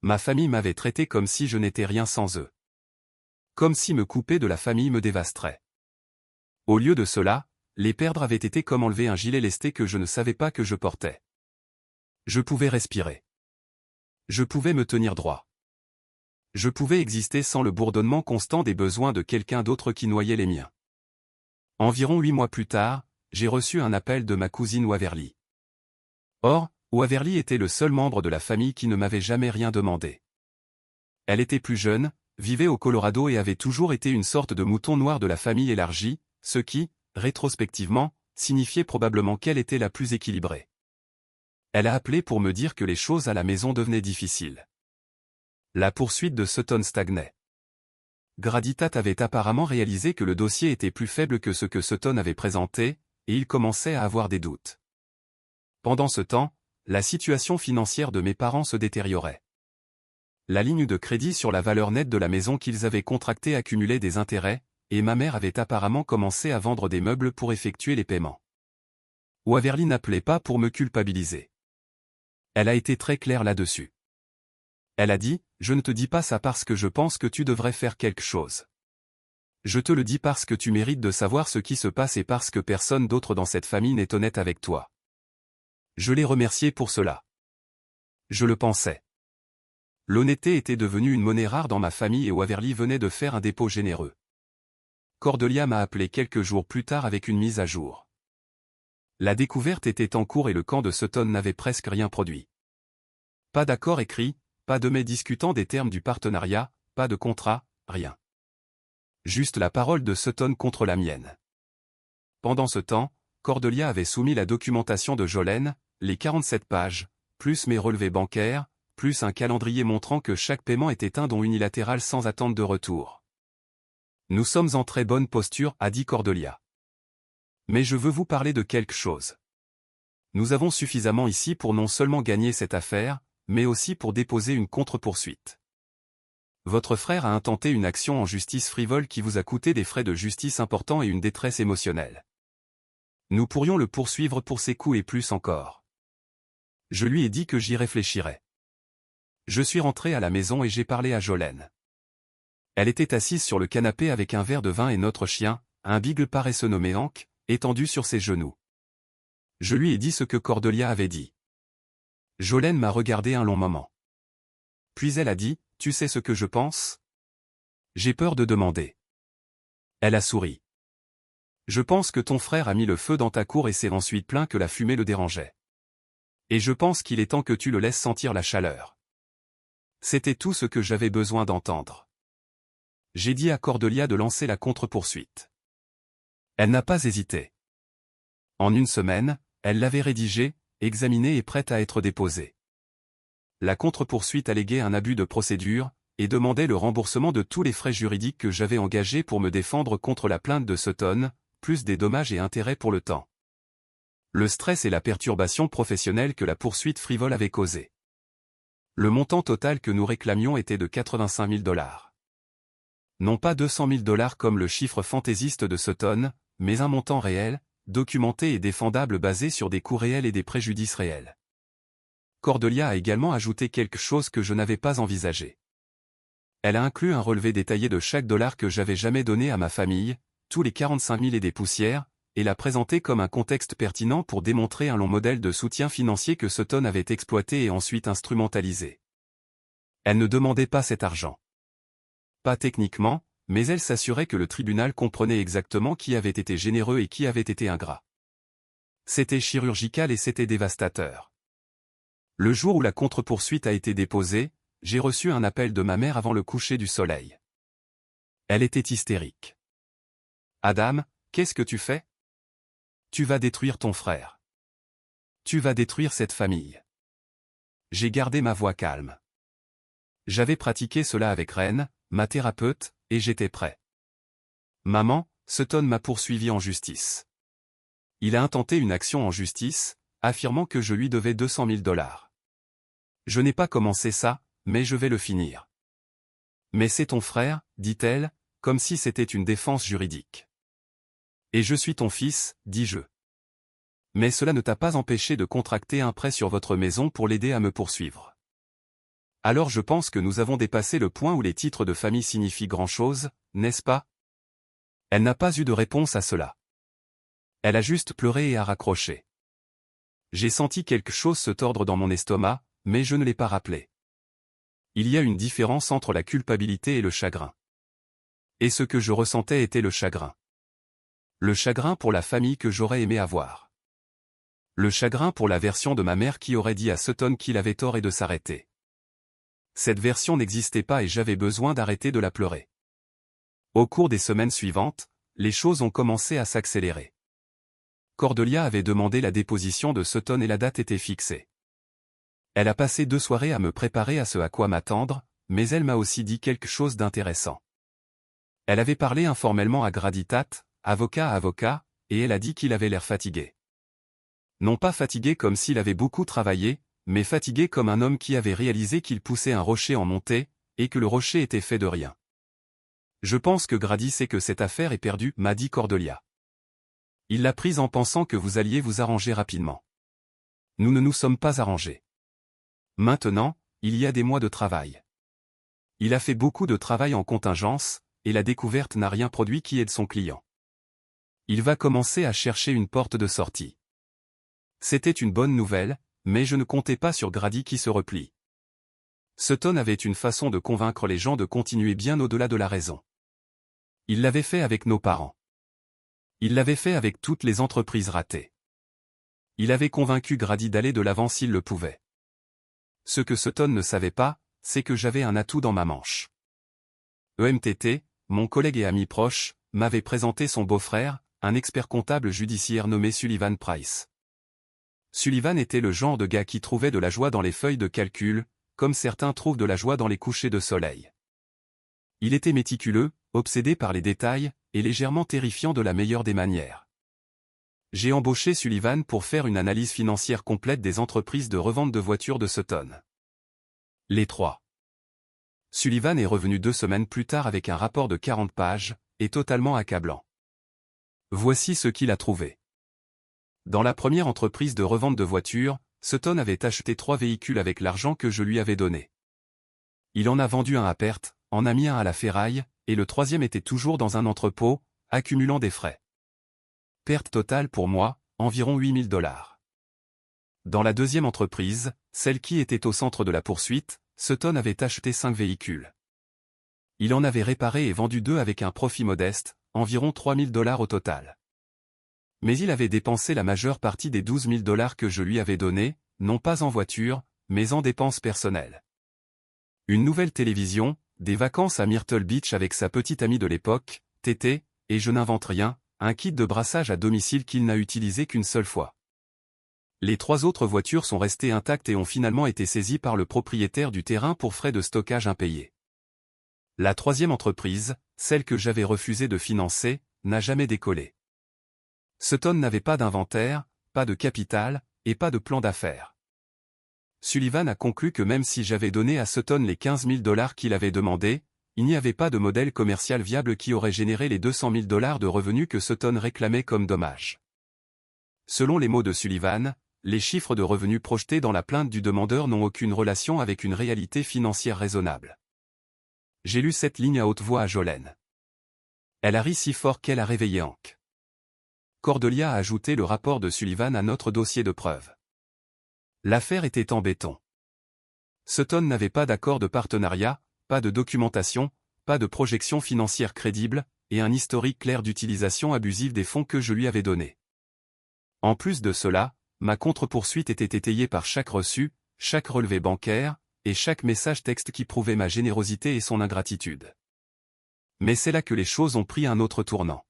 Ma famille m'avait traité comme si je n'étais rien sans eux. Comme si me couper de la famille me dévasterait. Au lieu de cela, les perdre avait été comme enlever un gilet lesté que je ne savais pas que je portais. Je pouvais respirer. Je pouvais me tenir droit. Je pouvais exister sans le bourdonnement constant des besoins de quelqu'un d'autre qui noyait les miens. Environ 8 mois plus tard, j'ai reçu un appel de ma cousine Waverly. Or, Waverly était le seul membre de la famille qui ne m'avait jamais rien demandé. Elle était plus jeune, vivait au Colorado et avait toujours été une sorte de mouton noir de la famille élargie, ce qui, rétrospectivement, signifiait probablement qu'elle était la plus équilibrée. Elle a appelé pour me dire que les choses à la maison devenaient difficiles. La poursuite de Sutton stagnait. Graditat avait apparemment réalisé que le dossier était plus faible que ce que Sutton avait présenté, et il commençait à avoir des doutes. Pendant ce temps, la situation financière de mes parents se détériorait. La ligne de crédit sur la valeur nette de la maison qu'ils avaient contractée accumulait des intérêts, et ma mère avait apparemment commencé à vendre des meubles pour effectuer les paiements. Waverly n'appelait pas pour me culpabiliser. Elle a été très claire là-dessus. Elle a dit, « Je ne te dis pas ça parce que je pense que tu devrais faire quelque chose. Je te le dis parce que tu mérites de savoir ce qui se passe et parce que personne d'autre dans cette famille n'est honnête avec toi. » Je l'ai remerciée pour cela. Je le pensais. L'honnêteté était devenue une monnaie rare dans ma famille et Waverly venait de faire un dépôt généreux. Cordelia m'a appelé quelques jours plus tard avec une mise à jour. La découverte était en cours et le camp de Sutton n'avait presque rien produit. Pas d'accord écrit, pas de mai discutant des termes du partenariat, pas de contrat, rien. Juste la parole de Sutton contre la mienne. Pendant ce temps, Cordelia avait soumis la documentation de Jolene, les 47 pages, plus mes relevés bancaires, plus un calendrier montrant que chaque paiement était un don unilatéral sans attente de retour. Nous sommes en très bonne posture, a dit Cordelia. Mais je veux vous parler de quelque chose. Nous avons suffisamment ici pour non seulement gagner cette affaire, mais aussi pour déposer une contre-poursuite. Votre frère a intenté une action en justice frivole qui vous a coûté des frais de justice importants et une détresse émotionnelle. Nous pourrions le poursuivre pour ses coûts et plus encore. Je lui ai dit que j'y réfléchirais. Je suis rentré à la maison et j'ai parlé à Jolene. Elle était assise sur le canapé avec un verre de vin et notre chien, un beagle paresseux nommé Hank, étendu sur ses genoux. Je lui ai dit ce que Cordelia avait dit. Jolene m'a regardé un long moment. Puis elle a dit, « Tu sais ce que je pense ?» J'ai peur de demander. Elle a souri. Je pense que ton frère a mis le feu dans ta cour et s'est ensuite plaint que la fumée le dérangeait. Et je pense qu'il est temps que tu le laisses sentir la chaleur. C'était tout ce que j'avais besoin d'entendre. J'ai dit à Cordelia de lancer la contre-poursuite. Elle n'a pas hésité. En une semaine, elle l'avait rédigée, examinée et prête à être déposée. La contre-poursuite alléguait un abus de procédure, et demandait le remboursement de tous les frais juridiques que j'avais engagés pour me défendre contre la plainte de Sutton, plus des dommages et intérêts pour le temps. Le stress et la perturbation professionnelle que la poursuite frivole avait causé. Le montant total que nous réclamions était de 85 000 $. Non pas 200 000 $ comme le chiffre fantaisiste de Sutton, mais un montant réel, documenté et défendable basé sur des coûts réels et des préjudices réels. Cordelia a également ajouté quelque chose que je n'avais pas envisagé. Elle a inclus un relevé détaillé de chaque dollar que j'avais jamais donné à ma famille, tous les 45 000 et des poussières, et l'a présenté comme un contexte pertinent pour démontrer un long modèle de soutien financier que Sutton avait exploité et ensuite instrumentalisé. Elle ne demandait pas cet argent. Pas techniquement, mais elle s'assurait que le tribunal comprenait exactement qui avait été généreux et qui avait été ingrat. C'était chirurgical et c'était dévastateur. Le jour où la contre-poursuite a été déposée, j'ai reçu un appel de ma mère avant le coucher du soleil. Elle était hystérique. « Adam, qu'est-ce que tu fais? Tu vas détruire ton frère. Tu vas détruire cette famille. » J'ai gardé ma voix calme. J'avais pratiqué cela avec Ren, ma thérapeute, et j'étais prêt. « Maman, Sutton m'a poursuivi en justice. Il a intenté une action en justice, affirmant que je lui devais 200 000 $. Je n'ai pas commencé ça, mais je vais le finir. » « Mais c'est ton frère, dit-elle, comme si c'était une défense juridique. »« Et je suis ton fils, dis-je. Mais cela ne t'a pas empêché de contracter un prêt sur votre maison pour l'aider à me poursuivre. Alors je pense que nous avons dépassé le point où les titres de famille signifient grand-chose, n'est-ce pas? » Elle n'a pas eu de réponse à cela. Elle a juste pleuré et a raccroché. J'ai senti quelque chose se tordre dans mon estomac, mais je ne l'ai pas rappelé. Il y a une différence entre la culpabilité et le chagrin. Et ce que je ressentais était le chagrin. Le chagrin pour la famille que j'aurais aimé avoir. Le chagrin pour la version de ma mère qui aurait dit à Sutton qu'il avait tort et de s'arrêter. Cette version n'existait pas et j'avais besoin d'arrêter de la pleurer. Au cours des semaines suivantes, les choses ont commencé à s'accélérer. Cordelia avait demandé la déposition de Sutton et la date était fixée. Elle a passé 2 soirées à me préparer à ce à quoi m'attendre, mais elle m'a aussi dit quelque chose d'intéressant. Elle avait parlé informellement à Grady Tate, avocat à avocat, et elle a dit qu'il avait l'air fatigué. Non pas fatigué comme s'il avait beaucoup travaillé, mais fatigué comme un homme qui avait réalisé qu'il poussait un rocher en montée, et que le rocher était fait de rien. Je pense que Grady sait que cette affaire est perdue, m'a dit Cordelia. Il l'a prise en pensant que vous alliez vous arranger rapidement. Nous ne nous sommes pas arrangés. Maintenant, il y a des mois de travail. Il a fait beaucoup de travail en contingence, et la découverte n'a rien produit qui aide son client. Il va commencer à chercher une porte de sortie. C'était une bonne nouvelle, mais je ne comptais pas sur Grady qui se replie. Sutton avait une façon de convaincre les gens de continuer bien au-delà de la raison. Il l'avait fait avec nos parents. Il l'avait fait avec toutes les entreprises ratées. Il avait convaincu Grady d'aller de l'avant s'il le pouvait. Ce que Sutton ne savait pas, c'est que j'avais un atout dans ma manche. EMTT, mon collègue et ami proche, m'avait présenté son beau-frère, un expert comptable judiciaire nommé Sullivan Price. Sullivan était le genre de gars qui trouvait de la joie dans les feuilles de calcul, comme certains trouvent de la joie dans les couchers de soleil. Il était méticuleux, obsédé par les détails, et légèrement terrifiant de la meilleure des manières. J'ai embauché Sullivan pour faire une analyse financière complète des entreprises de revente de voitures de Sutton. Les 3. Sullivan est revenu 2 semaines plus tard avec un rapport de 40 pages, et totalement accablant. Voici ce qu'il a trouvé. Dans la première entreprise de revente de voitures, Sutton avait acheté 3 véhicules avec l'argent que je lui avais donné. Il en a vendu un à perte, en a mis un à la ferraille, et le 3e était toujours dans un entrepôt, accumulant des frais. Perte totale pour moi, environ 8 000 $. Dans la deuxième entreprise, celle qui était au centre de la poursuite, Sutton avait acheté 5 véhicules. Il en avait réparé et vendu 2 avec un profit modeste, environ 3 000 $ au total. Mais il avait dépensé la majeure partie des 12 000 $ que je lui avais donnés, non pas en voiture, mais en dépenses personnelles. Une nouvelle télévision, des vacances à Myrtle Beach avec sa petite amie de l'époque, Tété, et je n'invente rien, un kit de brassage à domicile qu'il n'a utilisé qu'une seule fois. Les 3 autres voitures sont restées intactes et ont finalement été saisies par le propriétaire du terrain pour frais de stockage impayés. La 3e entreprise, celle que j'avais refusé de financer, n'a jamais décollé. Sutton n'avait pas d'inventaire, pas de capital, et pas de plan d'affaires. Sullivan a conclu que même si j'avais donné à Sutton les 15 000 $ qu'il avait demandé, il n'y avait pas de modèle commercial viable qui aurait généré les 200 000 $ de revenus que Sutton réclamait comme dommage. Selon les mots de Sullivan, les chiffres de revenus projetés dans la plainte du demandeur n'ont aucune relation avec une réalité financière raisonnable. J'ai lu cette ligne à haute voix à Jolene. Elle a ri si fort qu'elle a réveillé Hank. Cordelia a ajouté le rapport de Sullivan à notre dossier de preuve. L'affaire était en béton. Sutton n'avait pas d'accord de partenariat, pas de documentation, pas de projection financière crédible, et un historique clair d'utilisation abusive des fonds que je lui avais donnés. En plus de cela, ma contre-poursuite était étayée par chaque reçu, chaque relevé bancaire, et chaque message texte qui prouvait ma générosité et son ingratitude. Mais c'est là que les choses ont pris un autre tournant.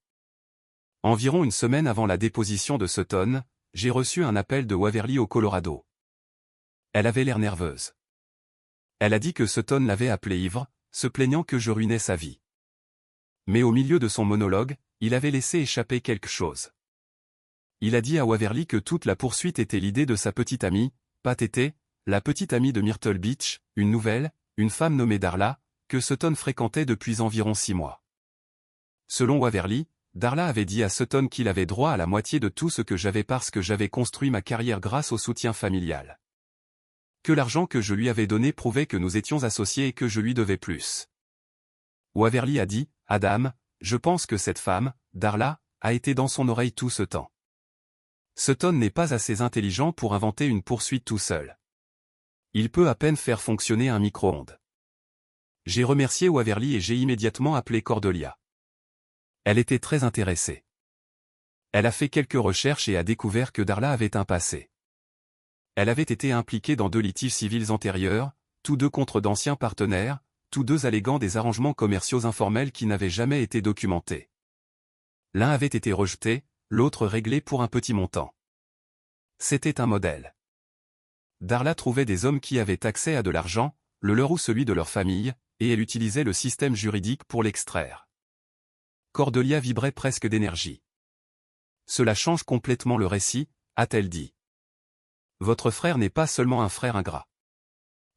Environ une semaine avant la déposition de Sutton, j'ai reçu un appel de Waverly au Colorado. Elle avait l'air nerveuse. Elle a dit que Sutton l'avait appelée ivre, se plaignant que je ruinais sa vie. Mais au milieu de son monologue, il avait laissé échapper quelque chose. Il a dit à Waverly que toute la poursuite était l'idée de sa petite amie, Pat Tété, la petite amie de Myrtle Beach, une femme nommée Darla, que Sutton fréquentait depuis environ 6 mois. Selon Waverly, Darla avait dit à Sutton qu'il avait droit à la moitié de tout ce que j'avais parce que j'avais construit ma carrière grâce au soutien familial. Que l'argent que je lui avais donné prouvait que nous étions associés et que je lui devais plus. Waverly a dit, « Adam, je pense que cette femme, Darla, a été dans son oreille tout ce temps. Sutton n'est pas assez intelligent pour inventer une poursuite tout seul. Il peut à peine faire fonctionner un micro-ondes. » J'ai remercié Waverly et j'ai immédiatement appelé Cordelia. Elle était très intéressée. Elle a fait quelques recherches et a découvert que Darla avait un passé. Elle avait été impliquée dans 2 litiges civils antérieurs, tous 2 contre d'anciens partenaires, tous 2 alléguant des arrangements commerciaux informels qui n'avaient jamais été documentés. L'un avait été rejeté, l'autre réglé pour un petit montant. C'était un modèle. Darla trouvait des hommes qui avaient accès à de l'argent, le leur ou celui de leur famille, et elle utilisait le système juridique pour l'extraire. Cordelia vibrait presque d'énergie. Cela change complètement le récit, a-t-elle dit. Votre frère n'est pas seulement un frère ingrat.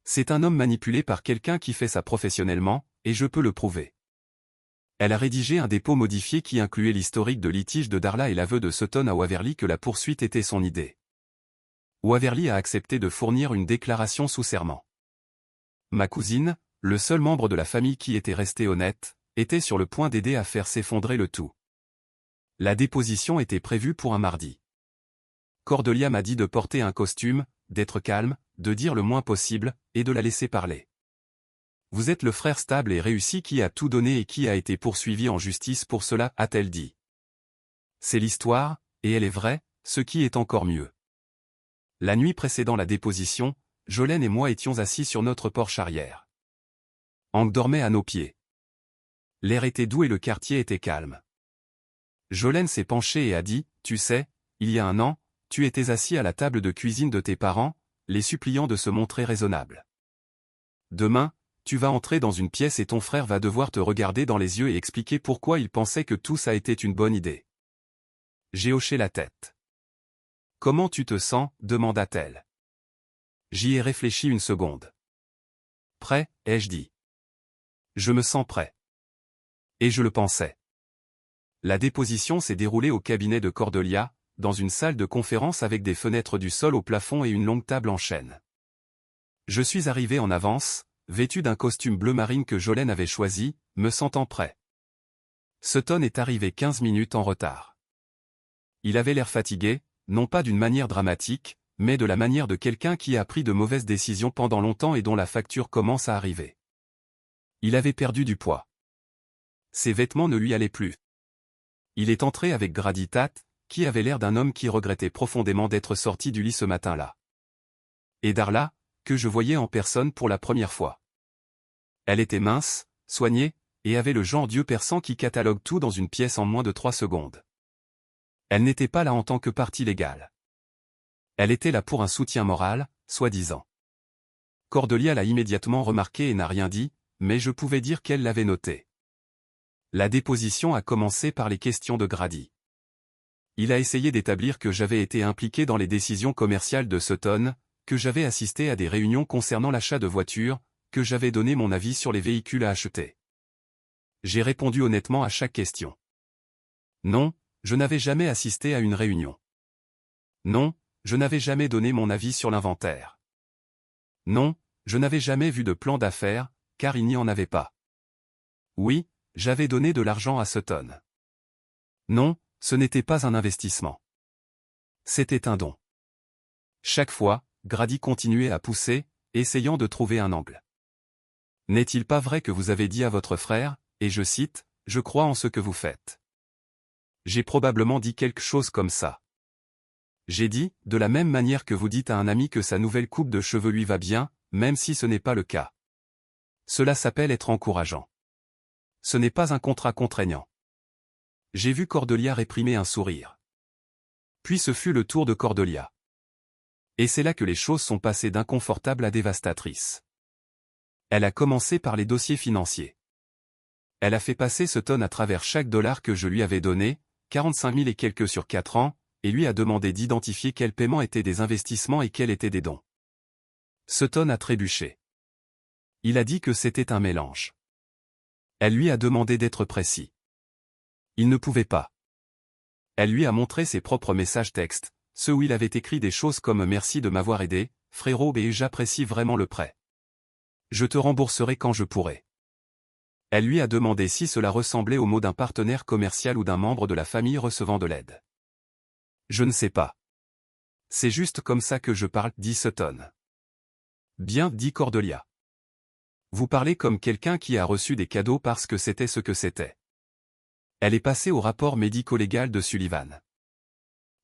C'est un homme manipulé par quelqu'un qui fait ça professionnellement, et je peux le prouver. Elle a rédigé un dépôt modifié qui incluait l'historique de litige de Darla et l'aveu de Sutton à Waverly que la poursuite était son idée. Waverly a accepté de fournir une déclaration sous serment. Ma cousine, le seul membre de la famille qui était resté honnête, était sur le point d'aider à faire s'effondrer le tout. La déposition était prévue pour un mardi. Cordelia m'a dit de porter un costume, d'être calme, de dire le moins possible, et de la laisser parler. Vous êtes le frère stable et réussi qui a tout donné et qui a été poursuivi en justice pour cela, a-t-elle dit. C'est l'histoire, et elle est vraie, ce qui est encore mieux. La nuit précédant la déposition, Jolene et moi étions assis sur notre porche arrière. Hank dormait à nos pieds. L'air était doux et le quartier était calme. Jolene s'est penchée et a dit, « Tu sais, il y a un an, tu étais assis à la table de cuisine de tes parents, les suppliant de se montrer raisonnable. Demain, tu vas entrer dans une pièce et ton frère va devoir te regarder dans les yeux et expliquer pourquoi il pensait que tout ça était une bonne idée. » J'ai hoché la tête. « Comment tu te sens ?» demanda-t-elle. J'y ai réfléchi une seconde. « Prêt ?» ai-je dit. « Je me sens prêt. » Et je le pensais. La déposition s'est déroulée au cabinet de Cordelia, dans une salle de conférence avec des fenêtres du sol au plafond et une longue table en chêne. Je suis arrivé en avance, vêtu d'un costume bleu marine que Jolene avait choisi, me sentant prêt. Sutton est arrivé 15 minutes en retard. Il avait l'air fatigué, non pas d'une manière dramatique, mais de la manière de quelqu'un qui a pris de mauvaises décisions pendant longtemps et dont la facture commence à arriver. Il avait perdu du poids. Ses vêtements ne lui allaient plus. Il est entré avec Grady Tate, qui avait l'air d'un homme qui regrettait profondément d'être sorti du lit ce matin-là. Et Darla, que je voyais en personne pour la première fois. Elle était mince, soignée, et avait le genre d'yeux perçant qui catalogue tout dans une pièce en moins de 3 secondes. Elle n'était pas là en tant que partie légale. Elle était là pour un soutien moral, soi-disant. Cordelia l'a immédiatement remarqué et n'a rien dit, mais je pouvais dire qu'elle l'avait noté. La déposition a commencé par les questions de Grady. Il a essayé d'établir que j'avais été impliqué dans les décisions commerciales de Sutton, que j'avais assisté à des réunions concernant l'achat de voitures, que j'avais donné mon avis sur les véhicules à acheter. J'ai répondu honnêtement à chaque question. Non, je n'avais jamais assisté à une réunion. Non, je n'avais jamais donné mon avis sur l'inventaire. Non, je n'avais jamais vu de plan d'affaires, car il n'y en avait pas. Oui, j'avais donné de l'argent à Sutton. Non, ce n'était pas un investissement. C'était un don. Chaque fois, Grady continuait à pousser, essayant de trouver un angle. N'est-il pas vrai que vous avez dit à votre frère, et je cite, « Je crois en ce que vous faites ». J'ai probablement dit quelque chose comme ça. J'ai dit, de la même manière que vous dites à un ami que sa nouvelle coupe de cheveux lui va bien, même si ce n'est pas le cas. Cela s'appelle être encourageant. Ce n'est pas un contrat contraignant. J'ai vu Cordelia réprimer un sourire. Puis ce fut le tour de Cordelia. Et c'est là que les choses sont passées d'inconfortables à dévastatrices. Elle a commencé par les dossiers financiers. Elle a fait passer Sutton à travers chaque dollar que je lui avais donné, 45 000 et quelques sur 4 ans, et lui a demandé d'identifier quels paiements étaient des investissements et quels étaient des dons. Sutton a trébuché. Il a dit que c'était un mélange. Elle lui a demandé d'être précis. Il ne pouvait pas. Elle lui a montré ses propres messages textes, ceux où il avait écrit des choses comme « Merci de m'avoir aidé, frérot et j'apprécie vraiment le prêt. Je te rembourserai quand je pourrai. » Elle lui a demandé si cela ressemblait aux mots d'un partenaire commercial ou d'un membre de la famille recevant de l'aide. Je ne sais pas. C'est juste comme ça que je parle, dit Sutton. Bien, dit Cordelia. Vous parlez comme quelqu'un qui a reçu des cadeaux parce que c'était ce que c'était. Elle est passée au rapport médico-légal de Sullivan.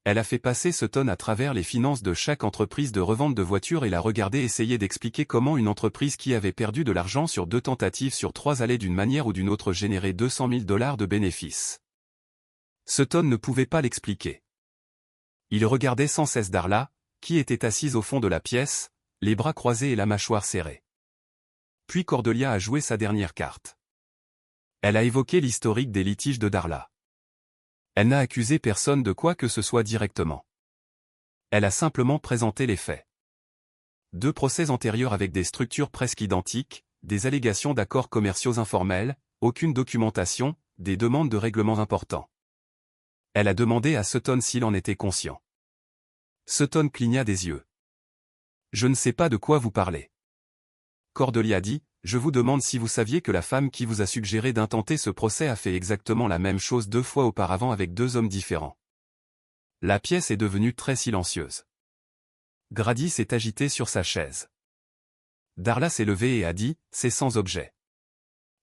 Elle a fait passer Sutton à travers les finances de chaque entreprise de revente de voitures et l'a regardé essayer d'expliquer comment une entreprise qui avait perdu de l'argent sur 2 tentatives sur 3 allait d'une manière ou d'une autre générer 200 000 $ de bénéfices. Sutton ne pouvait pas l'expliquer. Il regardait sans cesse Darla, qui était assise au fond de la pièce, les bras croisés et la mâchoire serrée. Puis Cordelia a joué sa dernière carte. Elle a évoqué l'historique des litiges de Darla. Elle n'a accusé personne de quoi que ce soit directement. Elle a simplement présenté les faits. 2 procès antérieurs avec des structures presque identiques, des allégations d'accords commerciaux informels, aucune documentation, des demandes de règlements importants. Elle a demandé à Sutton s'il en était conscient. Sutton cligna des yeux. Je ne sais pas de quoi vous parlez. Cordelia dit, je vous demande si vous saviez que la femme qui vous a suggéré d'intenter ce procès a fait exactement la même chose 2 fois auparavant avec 2 hommes différents. La pièce est devenue très silencieuse. Grady s'est agité sur sa chaise. Darla s'est levée et a dit, c'est sans objet.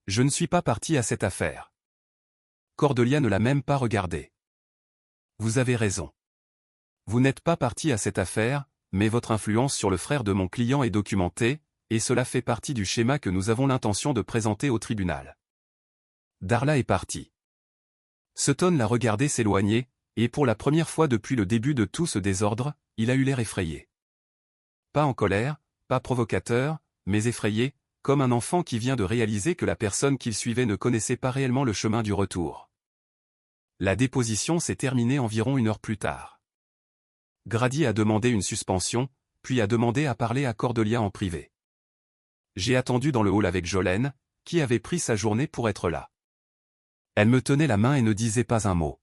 Je ne suis pas parti à cette affaire. Cordelia ne l'a même pas regardé. Vous avez raison. Vous n'êtes pas parti à cette affaire, mais votre influence sur le frère de mon client est documentée, et cela fait partie du schéma que nous avons l'intention de présenter au tribunal. Darla est partie. Sutton l'a regardé s'éloigner, et pour la première fois depuis le début de tout ce désordre, il a eu l'air effrayé. Pas en colère, pas provocateur, mais effrayé, comme un enfant qui vient de réaliser que la personne qu'il suivait ne connaissait pas réellement le chemin du retour. La déposition s'est terminée environ 1 heure plus tard. Grady a demandé une suspension, puis a demandé à parler à Cordelia en privé. J'ai attendu dans le hall avec Jolene, qui avait pris sa journée pour être là. Elle me tenait la main et ne disait pas un mot.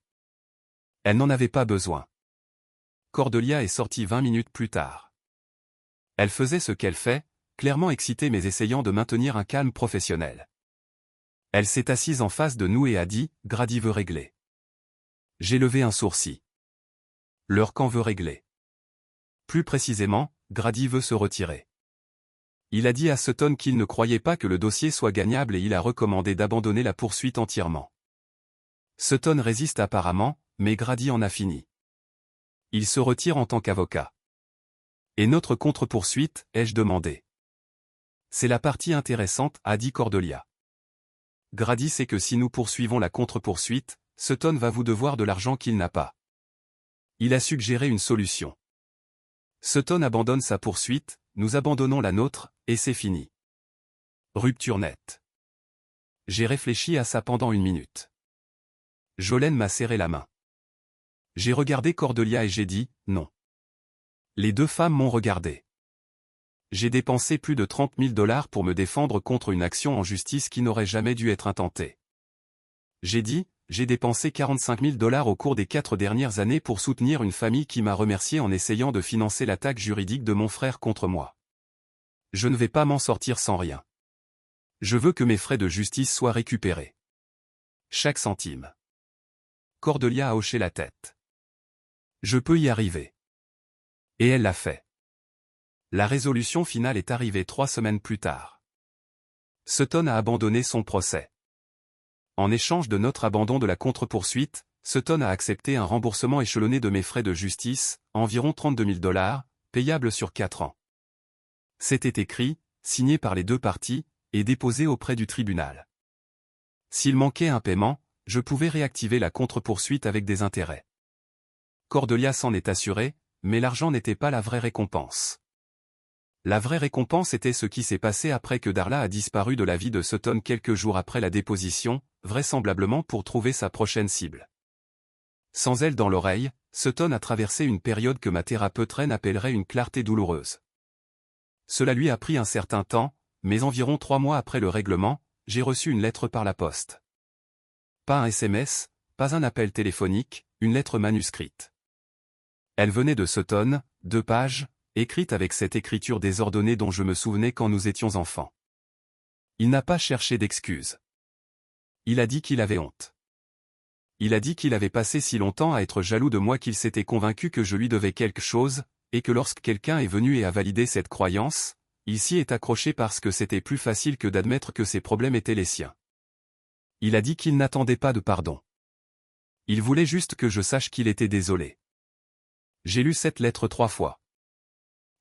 Elle n'en avait pas besoin. Cordelia est sortie 20 minutes plus tard. Elle faisait ce qu'elle fait, clairement excitée mais essayant de maintenir un calme professionnel. Elle s'est assise en face de nous et a dit, Grady veut régler. J'ai levé un sourcil. Leur camp veut régler. Plus précisément, Grady veut se retirer. Il a dit à Sutton qu'il ne croyait pas que le dossier soit gagnable et il a recommandé d'abandonner la poursuite entièrement. Sutton résiste apparemment, mais Grady en a fini. Il se retire en tant qu'avocat. Et notre contre-poursuite, ai-je demandé. C'est la partie intéressante, a dit Cordelia. Grady sait que si nous poursuivons la contre-poursuite, Sutton va vous devoir de l'argent qu'il n'a pas. Il a suggéré une solution. Sutton abandonne sa poursuite, nous abandonnons la nôtre, et c'est fini. Rupture nette. J'ai réfléchi à ça pendant 1 minute. Jolene m'a serré la main. J'ai regardé Cordelia et j'ai dit, non. Les 2 femmes m'ont regardé. J'ai dépensé plus de 30 000 $ pour me défendre contre une action en justice qui n'aurait jamais dû être intentée. J'ai dit, j'ai dépensé 45 000 $ au cours des 4 dernières années pour soutenir une famille qui m'a remercié en essayant de financer l'attaque juridique de mon frère contre moi. Je ne vais pas m'en sortir sans rien. Je veux que mes frais de justice soient récupérés. Chaque centime. Cordelia a hoché la tête. Je peux y arriver. Et elle l'a fait. La résolution finale est arrivée 3 semaines plus tard. Sutton a abandonné son procès. En échange de notre abandon de la contre-poursuite, Sutton a accepté un remboursement échelonné de mes frais de justice, environ 32 000 $, payable sur 4 ans. C'était écrit, signé par les deux parties, et déposé auprès du tribunal. S'il manquait un paiement, je pouvais réactiver la contre-poursuite avec des intérêts. Cordelia s'en est assurée, mais l'argent n'était pas la vraie récompense. La vraie récompense était ce qui s'est passé après que Darla a disparu de la vie de Sutton quelques jours après la déposition, vraisemblablement pour trouver sa prochaine cible. Sans elle dans l'oreille, Sutton a traversé une période que ma thérapeute reine appellerait une clarté douloureuse. Cela lui a pris un certain temps, mais environ 3 mois après le règlement, j'ai reçu une lettre par la poste. Pas un SMS, pas un appel téléphonique, une lettre manuscrite. Elle venait de Sutton, 2 pages, écrite avec cette écriture désordonnée dont je me souvenais quand nous étions enfants. Il n'a pas cherché d'excuses. Il a dit qu'il avait honte. Il a dit qu'il avait passé si longtemps à être jaloux de moi qu'il s'était convaincu que je lui devais quelque chose, et que lorsque quelqu'un est venu et a validé cette croyance, il s'y est accroché parce que c'était plus facile que d'admettre que ses problèmes étaient les siens. Il a dit qu'il n'attendait pas de pardon. Il voulait juste que je sache qu'il était désolé. J'ai lu cette lettre 3 fois.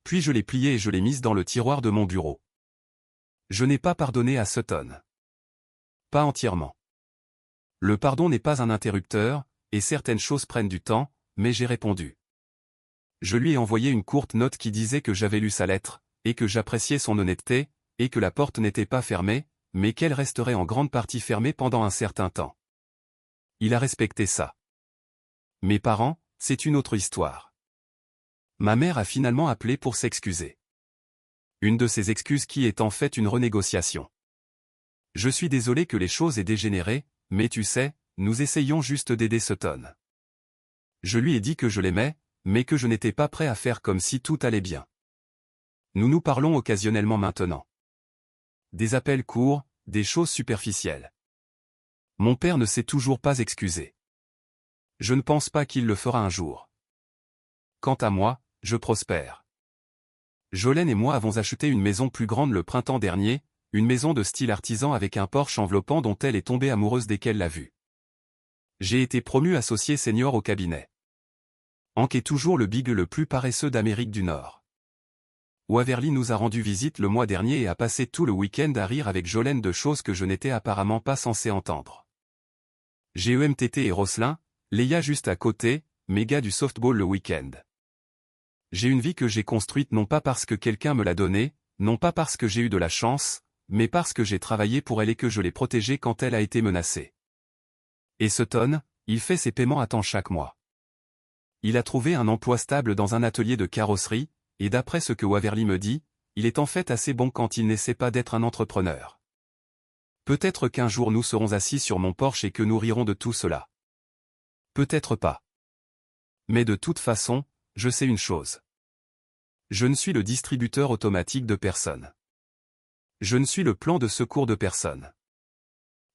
Puis je l'ai pliée et je l'ai mise dans le tiroir de mon bureau. Je n'ai pas pardonné à Sutton. Pas entièrement. Le pardon n'est pas un interrupteur, et certaines choses prennent du temps, mais j'ai répondu. Je lui ai envoyé une courte note qui disait que j'avais lu sa lettre, et que j'appréciais son honnêteté, et que la porte n'était pas fermée, mais qu'elle resterait en grande partie fermée pendant un certain temps. Il a respecté ça. Mes parents, c'est une autre histoire. Ma mère a finalement appelé pour s'excuser. Une de ces excuses qui est en fait une renégociation. Je suis désolé que les choses aient dégénéré, mais tu sais, nous essayons juste d'aider Sutton. Je lui ai dit que je l'aimais, mais que je n'étais pas prêt à faire comme si tout allait bien. Nous nous parlons occasionnellement maintenant. Des appels courts, des choses superficielles. Mon père ne s'est toujours pas excusé. Je ne pense pas qu'il le fera un jour. Quant à moi, je prospère. Jolene et moi avons acheté une maison plus grande le printemps dernier, une maison de style artisan avec un porche enveloppant dont elle est tombée amoureuse dès qu'elle l'a vu. J'ai été promu associé senior au cabinet. Hank est toujours le big le plus paresseux d'Amérique du Nord. Waverly nous a rendu visite le mois dernier et a passé tout le week-end à rire avec Jolene de choses que je n'étais apparemment pas censé entendre. J'ai EMTT et Roslin, Léa juste à côté, mes gars du softball le week-end. J'ai une vie que j'ai construite non pas parce que quelqu'un me l'a donnée, non pas parce que j'ai eu de la chance, mais parce que j'ai travaillé pour elle et que je l'ai protégée quand elle a été menacée. Et Sutton, il fait ses paiements à temps chaque mois. Il a trouvé un emploi stable dans un atelier de carrosserie, et d'après ce que Waverly me dit, il est en fait assez bon quand il n'essaie pas d'être un entrepreneur. Peut-être qu'un jour nous serons assis sur mon porche et que nous rirons de tout cela. Peut-être pas. Mais de toute façon, je sais une chose. Je ne suis le distributeur automatique de personne. Je ne suis le plan de secours de personne.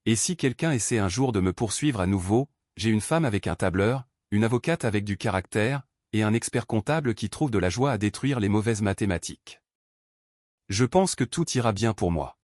Et si quelqu'un essaie un jour de me poursuivre à nouveau, j'ai une femme avec un tableur, une avocate avec du caractère, et un expert comptable qui trouve de la joie à détruire les mauvaises mathématiques. Je pense que tout ira bien pour moi.